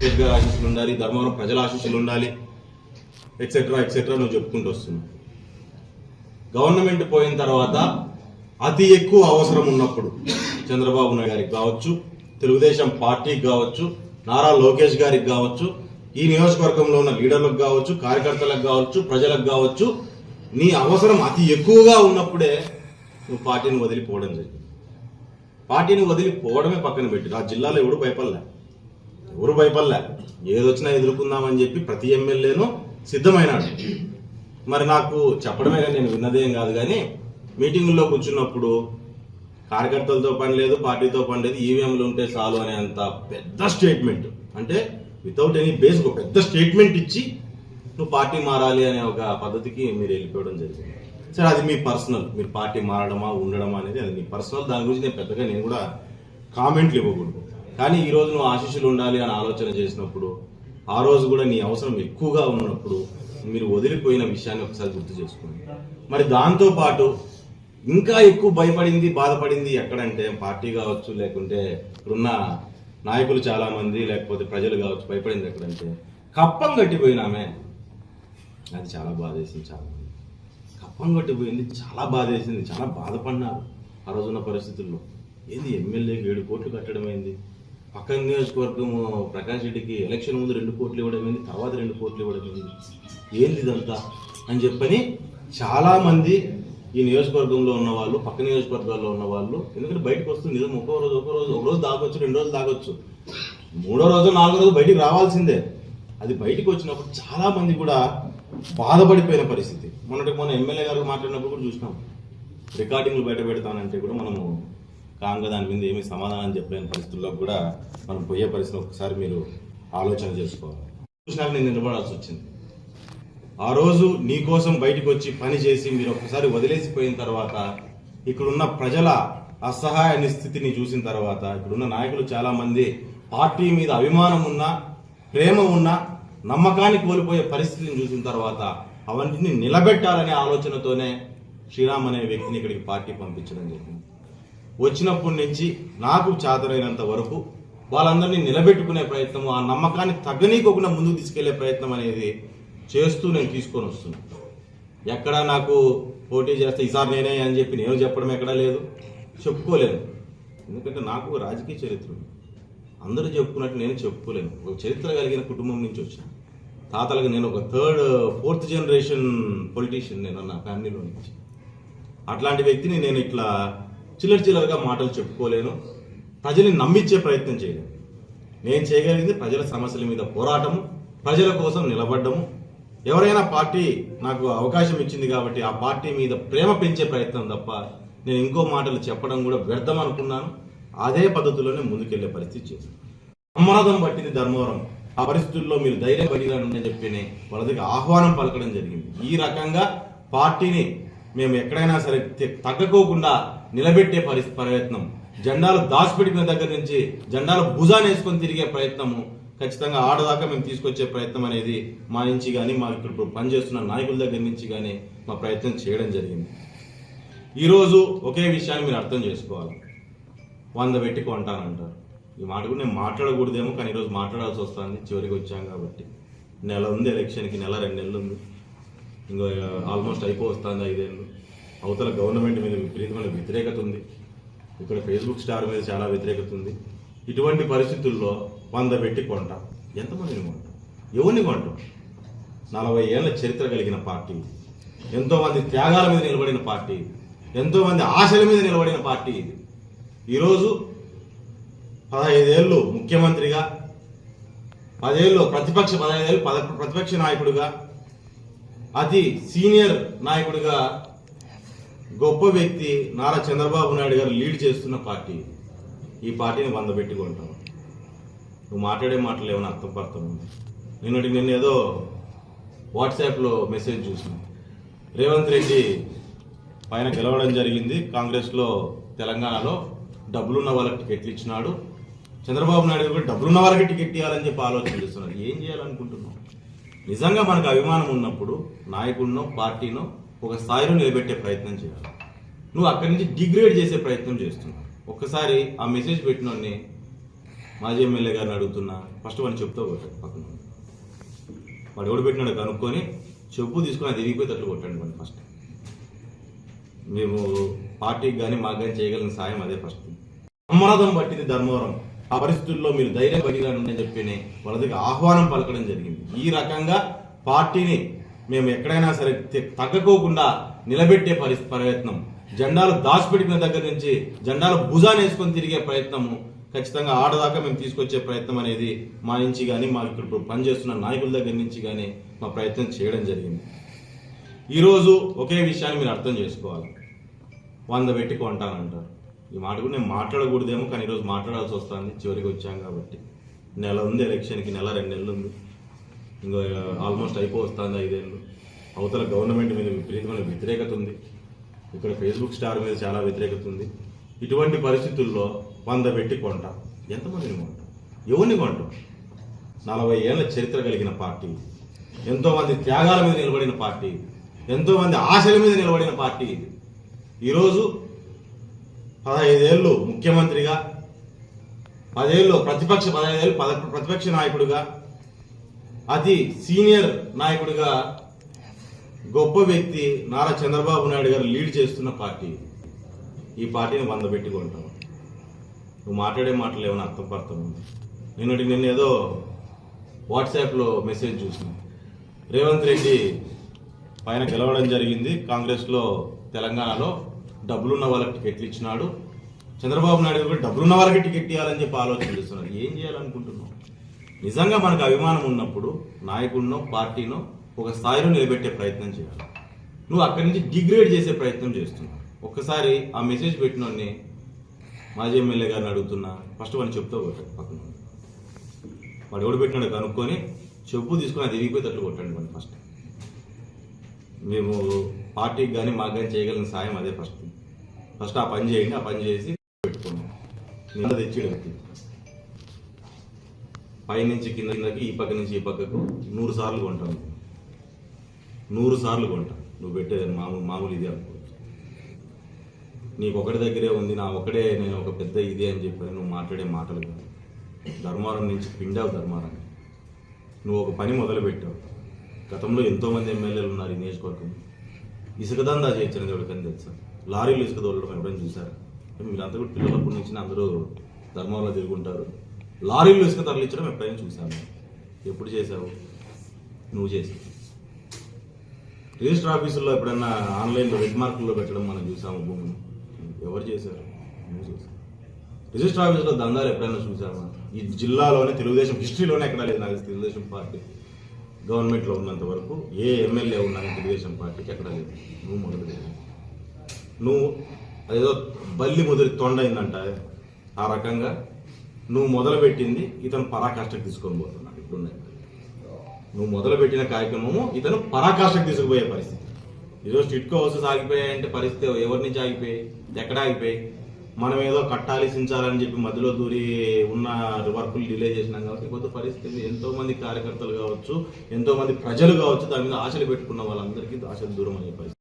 గారి ఆశీస్సులు ఉండాలి, ధర్మవరం ప్రజల ఆశీస్సులు ఉండాలి, ఎక్సెట్రా ఎక్సెట్రా నువ్వు చెప్పుకుంటూ వస్తున్నావు. గవర్నమెంట్ పోయిన తర్వాత అతి ఎక్కువ అవసరం ఉన్నప్పుడు చంద్రబాబు నాయుడు గారికి కావచ్చు, తెలుగుదేశం పార్టీకి కావచ్చు, నారా లోకేష్ గారికి కావచ్చు, ఈ నియోజకవర్గంలో ఉన్న లీడర్లకు కావచ్చు, కార్యకర్తలకు కావచ్చు, ప్రజలకు కావచ్చు, నీ అవసరం అతి ఎక్కువగా ఉన్నప్పుడే నువ్వు పార్టీని వదిలిపోవడం జరిగింది. పార్టీని వదిలిపోవడమే పక్కన పెట్టి ఆ జిల్లాలో ఎవరు భయపడలే, ఏదొచ్చినా ఎదుర్కొందామని చెప్పి ప్రతి ఎమ్మెల్యేను సిద్ధమైనాడు. మరి నాకు చెప్పడమే కానీ నేను విన్నదేం కాదు, కానీ మీటింగుల్లో కూర్చున్నప్పుడు కార్యకర్తలతో పని లేదు, పార్టీతో పని లేదు, ఈవీఎంలు ఉంటే చాలు అనే అంత పెద్ద స్టేట్మెంట్, అంటే వితౌట్ ఎనీ బేస్ ఒక పెద్ద స్టేట్మెంట్ ఇచ్చి నువ్వు పార్టీ మారాలి అనే ఒక పద్ధతికి మీరు వెళ్ళిపోవడం జరిగింది. సరే, అది మీ పర్సనల్, మీరు పార్టీ మారడమా ఉండడమా అనేది అది మీ పర్సనల్. దాని గురించి నేను కూడా కామెంట్లు ఇవ్వకూడదు. కానీ ఈ రోజు నువ్వు ఆశీస్సులు ఉండాలి అని ఆలోచన చేసినప్పుడు, ఆ రోజు కూడా నీ అవసరం ఎక్కువగా ఉన్నప్పుడు మీరు వదిలిపోయిన విషయాన్ని ఒకసారి గుర్తు చేసుకోండి. మరి దాంతో పాటు ఇంకా ఎక్కువ భయపడింది, బాధపడింది ఎక్కడంటే పార్టీ కావచ్చు, లేకుంటే ఇప్పుడున్న నాయకులు చాలా మంది, లేకపోతే ప్రజలు కావచ్చు, భయపడింది ఎక్కడంటే కప్పం కట్టిపోయినామే. అది చాలా బాధేసింది. చాలా మంది కప్పం కట్టిపోయింది, చాలా బాధేసింది, చాలా బాధపడినారు ఆ రోజున్న పరిస్థితుల్లో. ఏంది ఎమ్మెల్యేకి 7 కోట్లు కట్టడం ఏంది, పక్కన నియోజకవర్గం ప్రకాష్ రెడ్డికి ఎలక్షన్ ముందు 2 కోట్లు ఇవ్వడం ఏంది, తర్వాత 2 కోట్లు ఇవ్వడం ఏంది ఇదంతా అని చెప్పని చాలా మంది ఈ నియోజకవర్గంలో ఉన్న వాళ్ళు, పక్క నియోజకవర్గాల్లో ఉన్న వాళ్ళు, ఎందుకంటే బయటకు వస్తుంది నిజం. ఒక రోజు దాగొచ్చు, 2 రోజులు దాగొచ్చు, 3వ రోజు 4వ రోజు బయటికి రావాల్సిందే. అది బయటకు వచ్చినప్పుడు చాలా మంది కూడా బాధపడిపోయిన పరిస్థితి. మొన్న ఎమ్మెల్యే గారు మాట్లాడినప్పుడు కూడా చూసినాం. రికార్డింగ్లు బయట పెడతానంటే కూడా మనము కాంగా దాని మీద ఏమీ సమాధానం చెప్పలేని పరిస్థితుల్లో కూడా మనం పోయే పరిస్థితి ఒకసారి మీరు ఆలోచన చేసుకోవాలి. చూసినాక నేను నిలబడాల్సి వచ్చింది. ఆ రోజు నీ కోసం బయటకు వచ్చి పని చేసి మీరు ఒక్కసారి వదిలేసిపోయిన తర్వాత, ఇక్కడున్న ప్రజల అసహాయ స్థితిని చూసిన తర్వాత, ఇక్కడున్న నాయకులు చాలా మంది పార్టీ మీద అభిమానం ఉన్నా, ప్రేమ ఉన్నా, నమ్మకాన్ని కోల్పోయే పరిస్థితిని చూసిన తర్వాత అవన్నీ నిలబెట్టాలనే ఆలోచనతోనే శ్రీరామ్ అనే వ్యక్తిని ఇక్కడికి పార్టీ పంపించడం జరిగింది. వచ్చినప్పటి నుంచి నాకు చేతనైనంత వరకు వాళ్ళందరినీ నిలబెట్టుకునే ప్రయత్నం, ఆ నమ్మకాన్ని తగ్గనీకోకుండా ముందుకు తీసుకెళ్లే ప్రయత్నం అనేది చేస్తూ నేను తీసుకొని వస్తున్నాను. ఎక్కడా నాకు పోటీ చేస్తే ఈసారి నేనే అని చెప్పి నేను చెప్పడం ఎక్కడా లేదు, చెప్పుకోలేను. ఎందుకంటే నాకు రాజకీయ చరిత్ర ఉంది. అందరూ చెప్పుకున్నట్టు నేను చెప్పుకోలేను. ఒక చరిత్ర కలిగిన కుటుంబం నుంచి వచ్చాను. తాతలకు నేను ఒక 4th జనరేషన్ పొలిటీషియన్ నేను నా ఫ్యామిలీలో నుంచి. అట్లాంటి వ్యక్తిని నేను ఇట్లా చిల్లరగా మాటలు చెప్పుకోలేను. ప్రజల్ని నమ్మించే ప్రయత్నం చేయలేను. నేను చేయగలిగింది ప్రజల సమస్యల మీద పోరాటము, ప్రజల కోసం నిలబడ్డము. ఎవరైనా పార్టీ నాకు అవకాశం ఇచ్చింది కాబట్టి ఆ పార్టీ మీద ప్రేమ పెంచే ప్రయత్నం తప్ప నేను ఇంకో మాటలు చెప్పడం కూడా వ్యర్థం అనుకున్నాను. అదే పద్ధతిలోనే ముందుకెళ్లే పరిస్థితి చేశాను. అమ్మరథం పట్టింది ధర్మవరం. ఆ పరిస్థితుల్లో మీరు ధైర్యం పడిగానని చెప్పి వాళ్ళ దగ్గర ఆహ్వానం పలకడం జరిగింది. ఈ రకంగా పార్టీని మేము ఎక్కడైనా సరే తగ్గకోకుండా నిలబెట్టే ప్రయత్నం, జెండాలు దాచిపెట్టిన దగ్గర నుంచి జెండాలు భుజాన్ని వేసుకొని తిరిగే ప్రయత్నము ఖచ్చితంగా ఆడదాకా మేము తీసుకొచ్చే ప్రయత్నం అనేది మా నుంచి కానీ, మా ఇక్కడ పనిచేస్తున్న నాయకుల దగ్గర నుంచి కానీ మా ప్రయత్నం చేయడం జరిగింది. ఈరోజు ఒకే విషయాన్ని మీరు అర్థం చేసుకోవాలి. 100 పెట్టి కొంటానంటారు. ఈ మాట కూడా నేను మాట్లాడకూడదేమో, కానీ ఈరోజు మాట్లాడాల్సి వస్తుంది. చివరికి వచ్చాం కాబట్టి. నెల ఉంది ఎలక్షన్కి, 1-2 నెలలు ఉంది. ఇంకో ఆల్మోస్ట్ అయిపోతుంది 5 ఏళ్ళు. అవతల గవర్నమెంట్ మీద విపరీతమైన వ్యతిరేకత ఉంది. ఇక్కడ ఫేస్బుక్ స్టార్ మీద చాలా వ్యతిరేకత ఉంది. ఇటువంటి పరిస్థితుల్లో 100 పెట్టి కొంటాం. ఎంతమందిని కొంటాం? ఎవరిని కొంటాం? 40 ఏళ్ల చరిత్ర కలిగిన పార్టీ, ఎంతోమంది త్యాగాల మీద నిలబడిన పార్టీ, ఎంతోమంది ఆశల మీద నిలబడిన పార్టీ ఇది. ఈరోజు 15 ఏళ్ళు ముఖ్యమంత్రిగా, 15 ఏళ్ళు ప్రతిపక్ష నాయకుడిగా, అతి సీనియర్ నాయకుడిగా గొప్ప వ్యక్తి నారా చంద్రబాబు నాయుడు గారు లీడ్ చేస్తున్న పార్టీ. ఈ పార్టీని 100 పెట్టి కొంటాం. నువ్వు మాట్లాడే మాటలు ఏమైనా అర్థం ఉంది? నిన్న ఏదో వాట్సాప్లో మెసేజ్ చూసిన, రేవంత్ రెడ్డి పైన గెలవడం జరిగింది, కాంగ్రెస్లో తెలంగాణలో డబ్బులున్న వాళ్ళకి టికెట్లు ఇచ్చినాడు, చంద్రబాబు నాయుడు కూడా డబ్బులున్న వాళ్ళకి టికెట్ ఇవ్వాలని చెప్పి ఆలోచన చేస్తున్నారు. ఏం చేయాలనుకుంటున్నావు? నిజంగా మనకు అభిమానం ఉన్నప్పుడు నాయకుడినో పార్టీనో ఒక స్థాయిలో నిలబెట్టే ప్రయత్నం చేయాలి. నువ్వు అక్కడి నుంచి డిగ్రేడ్ చేసే ప్రయత్నం చేస్తున్నావు. ఒక్కసారి ఆ మెసేజ్ పెట్టినోడిని మాజీ ఎమ్మెల్యే గారిని అడుగుతున్నా, ఫస్ట్ వాడిని చెప్తా కొట్టాడు. పక్కన వాడు ఎవడు పెట్టినాడు కనుక్కొని చెప్పు తీసుకొని అది విరిగిపోయేటట్లు కొట్టండి వాడిని ఫస్ట్. మేము పార్టీకి కానీ మాకు కానీ చేయగలిగిన సాయం అదే ఫస్ట్. అమ్మరథం పట్టింది ధర్మవరం. ఆ పరిస్థితుల్లో మీరు ధైర్యం పడిగాని అని చెప్పి వాళ్ళ దగ్గర ఆహ్వానం పలకడం జరిగింది. ఈ రకంగా పార్టీని మేము ఎక్కడైనా సరే తగ్గకోకుండా నిలబెట్టే ప్రయత్నం, జెండాలు దాచిపెట్టిన దగ్గర నుంచి జెండాలు భుజాన్ని వేసుకొని తిరిగే ప్రయత్నము ఖచ్చితంగా ఆడదాకా మేము తీసుకొచ్చే ప్రయత్నం అనేది మా నుంచి కానీ మాకు ఇక్కడ పనిచేస్తున్న నాయకుల దగ్గర నుంచి కానీ మా ప్రయత్నం చేయడం జరిగింది. ఈరోజు ఒకే విషయాన్ని మీరు అర్థం చేసుకోవాలి. 100 పెట్టి కొంటానంటారు. ఈ మాట కూడా నేను మాట్లాడకూడదేమో, కానీ ఈరోజు మాట్లాడాల్సి వస్తుంది. చివరికి వచ్చాం కాబట్టి. నెల ఉంది ఎలక్షన్కి, నెల 2 నెలలు ఉంది. ఇంకా ఆల్మోస్ట్ అయిపోతుంది 5 ఏళ్ళు. అవతల గవర్నమెంట్ మీద విపరీతమైన వ్యతిరేకత ఉంది. ఇక్కడ ఫేస్బుక్ స్టార్ మీద చాలా వ్యతిరేకత ఉంది. ఇటువంటి పరిస్థితుల్లో 100 పెట్టి కొంటాం. ఎంతమందిని కొంటాం? ఎవరిని కొంటాం? 40 ఏళ్ల చరిత్ర కలిగిన పార్టీ, ఎంతోమంది త్యాగాల మీద నిలబడిన పార్టీ, ఎంతోమంది ఆశల మీద నిలబడిన పార్టీ ఇది. ఈరోజు 15 ఏళ్ళు ముఖ్యమంత్రిగా, 15 ఏళ్ళు ప్రతిపక్ష నాయకుడిగా, అతి సీనియర్ నాయకుడిగా గొప్ప వ్యక్తి నారా చంద్రబాబు నాయుడు గారు లీడ్ చేస్తున్న పార్టీ. ఈ పార్టీని 100 పెట్టి కొంటాం. నువ్వు మాట్లాడే మాటలు ఏమైనా అర్థం ఉంది? నిన్న ఏదో వాట్సాప్లో మెసేజ్ చూసిన, రేవంత్ రెడ్డి పైన గెలవడం జరిగింది కాంగ్రెస్లో, తెలంగాణలో డబ్బులున్న వాళ్ళకి టికెట్లు ఇచ్చినాడు, చంద్రబాబు నాయుడు కూడా డబ్బులున్న వాళ్ళకి టికెట్ ఇవ్వాలని చెప్పి ఆలోచన చేస్తున్నారు. ఏం చేయాలనుకుంటున్నావు? నిజంగా మనకు అభిమానం ఉన్నప్పుడు నాయకుడినో పార్టీనో ఒక స్థాయిలో నిలబెట్టే ప్రయత్నం చేయాలి. నువ్వు అక్కడి నుంచి డిగ్రేడ్ చేసే ప్రయత్నం చేస్తున్నావు. ఒక్కసారి ఆ మెసేజ్ పెట్టినోడిని మాజీ ఎమ్మెల్యే గారిని అడుగుతున్నా, ఫస్ట్ వాడిని చెప్తా కొట్టాడు. పక్కన వాడు ఎవడు పెట్టినాడు కనుక్కొని చెప్పు తీసుకొని అది విరిగిపోయేటట్లు కొట్టండి వాడిని ఫస్ట్. మేము పార్టీకి కానీ మాకు కానీ చేయగలిగిన సాయం అదే ఫస్ట్ ఆ పని చేయండి. ఆ పని చేసి పెట్టుకున్నాం. నిన్న తెచ్చి వ్యక్తి పైనుంచి కిందకి, ఈ పక్క నుంచి ఈ పక్కకు 100 సార్లు కొంటాను. 100 సార్లు కొంటా. నువ్వు పెట్టేది మామూలు ఇది అనుకో. నీకు ఒకటి దగ్గరే ఉంది, నా ఒకడే నేను ఒక పెద్ద ఇది అని చెప్పి నువ్వు మాట్లాడే మాటలు కాదు. ధర్మారం నుంచి పిండావు ధర్మారం. నువ్వు ఒక పని మొదలు పెట్టావు. గతంలో ఎంతోమంది ఎమ్మెల్యేలు ఉన్నారు ఈ నియోజకవర్గం. ఇసుక దందా చేయించడం ఎవరికని తెలుసా? లారీలు ఇసుక తోలడం ఎవరైనా చూసారు? మీరంతా కూడా పిల్లలప్పటి నుంచి అందరూ ధర్మంలో తిరుగుంటారు. లారీలు ఇసుక తరలించడం ఎప్పుడైనా చూసాను? ఎప్పుడు చేసావు? నువ్వు చేసావు. రిజిస్టర్ ఆఫీసుల్లో ఎప్పుడైనా ఆన్లైన్లో రెడ్ మార్కుల్లో పెట్టడం మనం చూసాము భూమిని? ఎవరు చేశారు? నువ్వు చేశావు. రిజిస్టర్ ఆఫీసులో దందాలు ఎప్పుడైనా చూసామా? ఈ జిల్లాలోనే తెలుగుదేశం హిస్టరీలోనే ఎక్కడా లేదు నాకు తెలుగుదేశం పార్టీ గవర్నమెంట్లో ఉన్నంత వరకు ఏ ఎమ్మెల్యే ఉన్నా తెలుగుదేశం పార్టీకి ఎక్కడా లేదు. నువ్వు మొదలు నువ్వు అదేదో బల్లి ముదిరి తొండైందంట, ఆ రకంగా నువ్వు మొదలుపెట్టింది ఇతను పరాకాష్ఠకు తీసుకొని పోతున్నాడు. ఇప్పుడున్నాయి నువ్వు మొదలుపెట్టిన కార్యక్రమము ఇతను పరాకాష్ఠకు తీసుకుపోయే పరిస్థితి. ఈరోజు టిట్కో హౌసెస్ ఆగిపోయాయంటే పరిస్థితి ఎవరి నుంచి ఆగిపోయాయి? ఎక్కడ ఆగిపోయాయి? మనం ఏదో కట్టాలి సించాలని చెప్పి మధ్యలో దూరి ఉన్న వర్కులు డిలే చేసినాం కాబట్టి కొత్త పరిస్థితి. ఎంతో మంది కార్యకర్తలు కావచ్చు, ఎంతో మంది ప్రజలు కావచ్చు, దాని మీద ఆశలు పెట్టుకున్న వాళ్ళందరికీ ఆశలు దూరం అయ్యే పరిస్థితి.